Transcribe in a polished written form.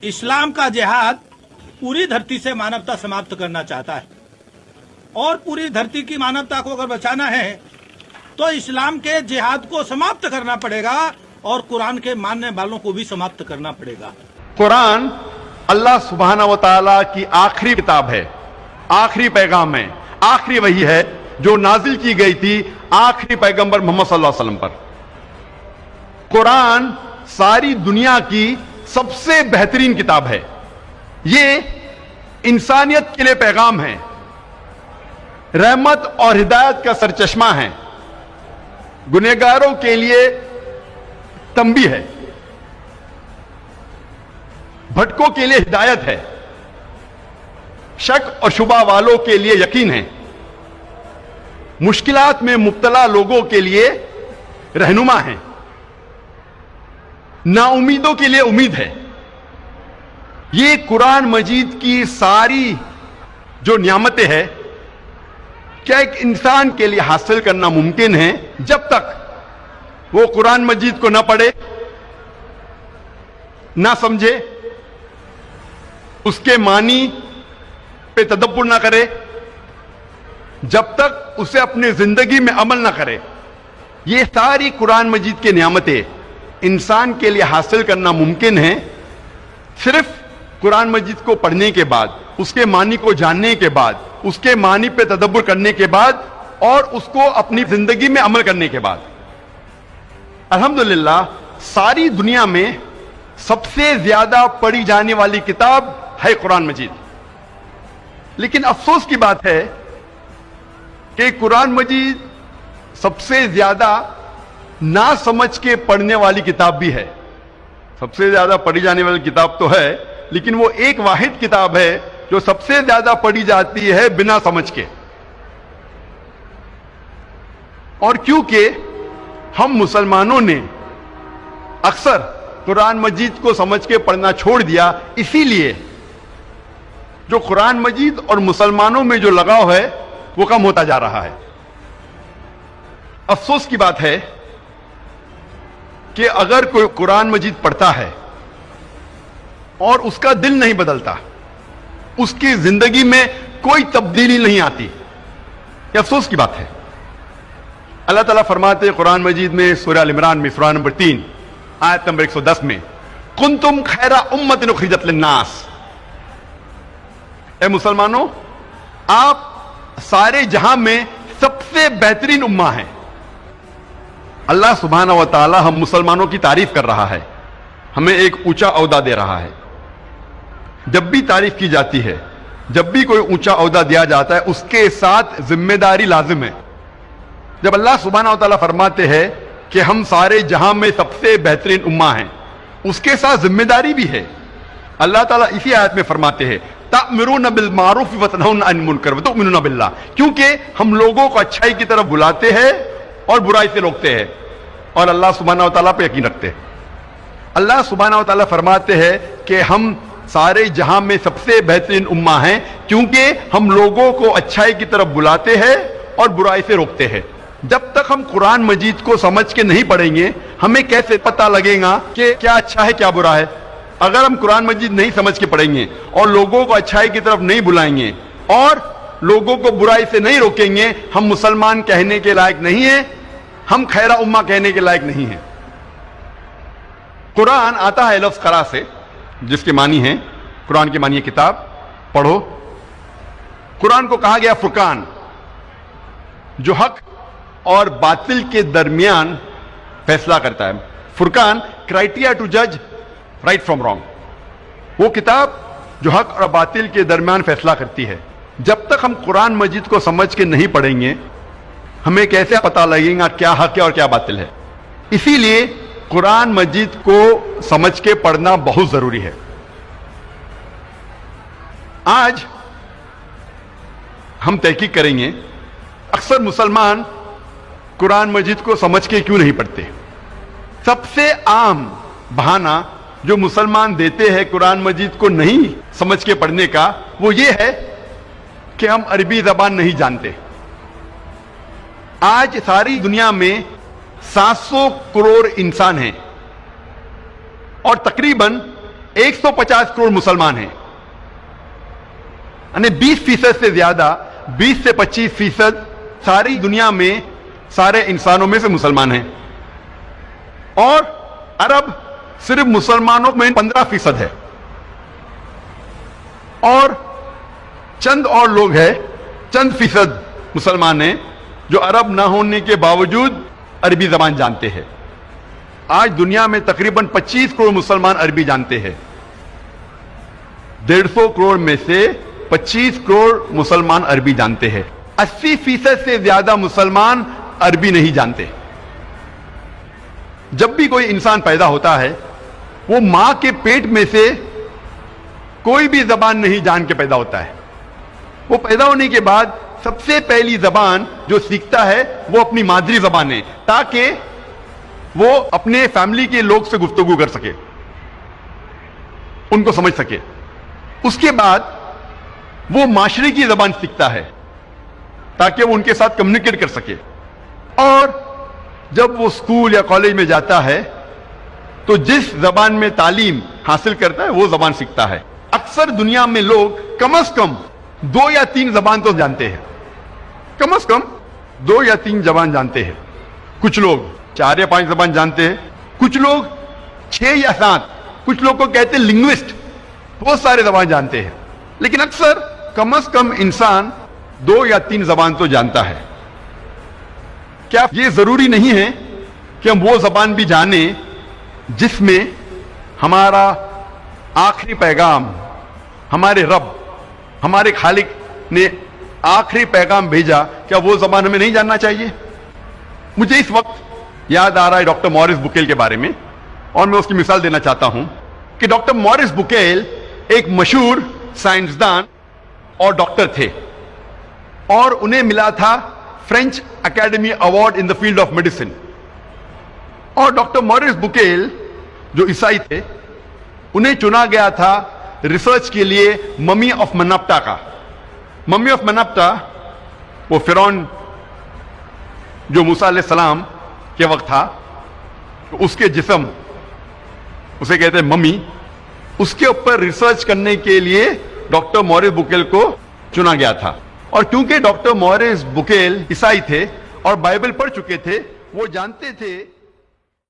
इस्लाम का जिहाद पूरी धरती से मानवता समाप्त करना चाहता है और पूरी धरती की मानवता को अगर बचाना है तो इस्लाम के जिहाद को समाप्त करना पड़ेगा और कुरान के मानने वालों को भी समाप्त करना पड़ेगा। कुरान अल्लाह सुब्हाना व तआला की आखिरी किताब है, आखिरी पैगाम है, आखिरी वही है जो नाजिल की गई थी आखिरी पैगंबर मोहम्मद सल्लल्लाहु अलैहि वसल्लम पर। कुरान सारी दुनिया की सबसे बेहतरीन किताब है। ये इंसानियत के लिए पैगाम है, रहमत और हिदायत का सरचश्मा है, गुनहगारों के लिए तंबी है, भटकों के लिए हिदायत है, शक और शुबा वालों के लिए यकीन है, मुश्किलात में मुब्तला लोगों के लिए रहनुमा है, नाउमीदों के लिए उम्मीद है। ये कुरान मजीद की सारी जो नियामतें हैं क्या एक इंसान के लिए हासिल करना मुमकिन है जब तक वो कुरान मजीद को ना पढ़े, ना समझे, उसके मानी पे तदब्बुर ना करे, जब तक उसे अपनी जिंदगी में अमल ना करे। ये सारी कुरान मजीद की नियामतें इंसान के लिए हासिल करना मुमकिन है सिर्फ कुरान मजीद को पढ़ने के बाद, उसके मानी को जानने के बाद, उसके मानी पे तदब्बुर करने के बाद और उसको अपनी जिंदगी में अमल करने के बाद। अल्हम्दुलिल्लाह सारी दुनिया में सबसे ज्यादा पढ़ी जाने वाली किताब है कुरान मजीद। लेकिन अफसोस की बात है कि कुरान मजीद सबसे ज्यादा ना समझ के पढ़ने वाली किताब भी है। सबसे ज्यादा पढ़ी जाने वाली किताब तो है, लेकिन वो एक वाहिद किताब है जो सबसे ज्यादा पढ़ी जाती है बिना समझ के। और क्योंकि हम मुसलमानों ने अक्सर कुरान मजीद को समझ के पढ़ना छोड़ दिया, इसीलिए जो कुरान मजीद और मुसलमानों में जो लगाव है वो कम होता जा रहा है। अफसोस की बात है कि अगर कोई कुरान मजीद पढ़ता है और उसका दिल नहीं बदलता, उसकी जिंदगी में कोई तब्दीली नहीं आती, ये अफसोस की बात है। अल्लाह ताला फरमाते हैं कुरान मजीद में सूरह अल इमरान में सूरा नंबर 3 आयत नंबर 110 में, कुंतुम खैरा उम्मतिन उखरिजत लिन्नास। ए मुसलमानों, आप सारे जहां में सबसे बेहतरीन उम्मा है। अल्लाह सुब्हाना व तआला हम मुसलमानों की तारीफ कर रहा है, हमें एक ऊंचा औहदा दे रहा है। जब भी तारीफ की जाती है, जब भी कोई ऊंचा औहदा दिया जाता है, उसके साथ जिम्मेदारी लाजिम है। जब अल्लाह सुब्हाना व तआला फरमाते हैं कि हम सारे जहां में सबसे बेहतरीन उम्मा हैं, उसके साथ जिम्मेदारी भी है। अल्लाह ताला इसी आयत में फरमाते हैं, ता'मुरूना बिल मारूफ व तनहौना अनिल मुनकर व तु'मिनूना बिल्लाह, क्योंकि हम लोगों को अच्छाई की तरफ बुलाते हैं और बुराई से रोकते हैं और अल्लाह सुब्हाना व तआला पे यकीन रखते हैं। अल्लाह सुब्हाना व तआला फरमाते हैं कि हम सारे जहां में सबसे बेहतरीन उम्मा हैं क्योंकि हम लोगों को अच्छाई की तरफ बुलाते हैं और बुराई से रोकते हैं। जब तक हम कुरान मजीद को समझ के नहीं पढ़ेंगे, हमें कैसे पता लगेगा कि क्या अच्छा है क्या बुरा है। अगर हम कुरान मजीद नहीं समझ के पढ़ेंगे और लोगों को अच्छाई की तरफ नहीं बुलाएंगे और लोगों को बुराई से नहीं रोकेंगे, हम मुसलमान कहने के लायक नहीं है, हम खैरा उम्मा कहने के लायक नहीं है। कुरान आता है लफ्ज करा से, जिसके मानी है, कुरान के मानी है किताब, पढ़ो। कुरान को कहा गया फुरकान, जो हक और बातिल के दरमियान फैसला करता है। फुरकान, क्राइटेरिया टू जज राइट फ्रॉम रॉन्ग, वो किताब जो हक और बातिल के दरमियान फैसला करती है। जब तक हम कुरान मजीद को समझ के नहीं पढ़ेंगे, हमें कैसे पता लगेगा क्या हक है और क्या बातिल है। इसीलिए कुरान मजीद को समझ के पढ़ना बहुत जरूरी है। आज हम तहकीक करेंगे अक्सर मुसलमान कुरान मजीद को समझ के क्यों नहीं पढ़ते। सबसे आम बहाना जो मुसलमान देते हैं कुरान मजीद को नहीं समझ के पढ़ने का, वो ये है कि हम अरबी जबान नहीं जानते। आज सारी दुनिया में 700 करोड़ इंसान हैं और तकरीबन 150 करोड़ मुसलमान हैं यानी 20% से ज्यादा 20 से 25% सारी दुनिया में सारे इंसानों में से मुसलमान हैं और अरब सिर्फ मुसलमानों में 15% है और चंद और लोग हैं चंद फीसद मुसलमान हैं जो अरब ना होने के बावजूद अरबी जबान जानते हैं। आज दुनिया में तकरीबन 25 करोड़ मुसलमान अरबी जानते हैं। 150 करोड़ में से 25 करोड़ मुसलमान अरबी जानते हैं। 80% से ज्यादा मुसलमान अरबी नहीं जानते। जब भी कोई इंसान पैदा होता है वो मां के पेट में से कोई भी जबान नहीं जान के पैदा होता है। वो पैदा होने के बाद सबसे पहली जबान जो सीखता है वो अपनी मादरी जबान है ताकि वो अपने फैमिली के लोग से गुफ्तगू कर सके, उनको समझ सके। उसके बाद वो माशरे की जबान सीखता है ताकि वो उनके साथ कम्युनिकेट कर सके और जब वो स्कूल या कॉलेज में जाता है तो जिस जबान में तालीम हासिल करता है वो जबान सीखता है। अक्सर दुनिया में लोग कम से कम 2 या 3 जबान तो जानते हैं, कम से कम 2 या 3 जबान जानते हैं। कुछ लोग 4 या 5 जबान जानते हैं, कुछ लोग 6 या 7, कुछ लोग को कहते हैं लिंग्विस्ट, बहुत सारे जबान जानते हैं। लेकिन अक्सर कम से कम इंसान 2 या 3 जबान तो जानता है। क्या ये जरूरी नहीं है कि हम वो जबान भी जाने जिसमें हमारा आखिरी पैगाम हमारे रब हमारे खालिक ने आखिरी पैगाम भेजा, क्या वो जबान हमें नहीं जानना चाहिए? मुझे इस वक्त याद आ रहा है डॉक्टर मॉरिस बुकेल के बारे में और मैं उसकी मिसाल देना चाहता हूं कि डॉक्टर मॉरिस बुकेल एक मशहूर साइंसदान और डॉक्टर थे और उन्हें मिला था French academy award in the field of medicine. और डॉक्टर मॉरिस बुकेल जो ईसाई थे उन्हें चुना गया था रिसर्च के लिए ममी ऑफ मनप्टा का। ममी ऑफ मनप्टा वो फिरौन जो मूसा अलैहिस्सलाम के वक्त था, तो उसके जिस्म उसे कहते हैं ममी, उसके ऊपर रिसर्च करने के लिए डॉक्टर मॉरिस बुकेल को चुना गया था। और क्योंकि डॉक्टर मॉरिस बुकेल ईसाई थे और बाइबल पढ़ चुके थे, वो जानते थे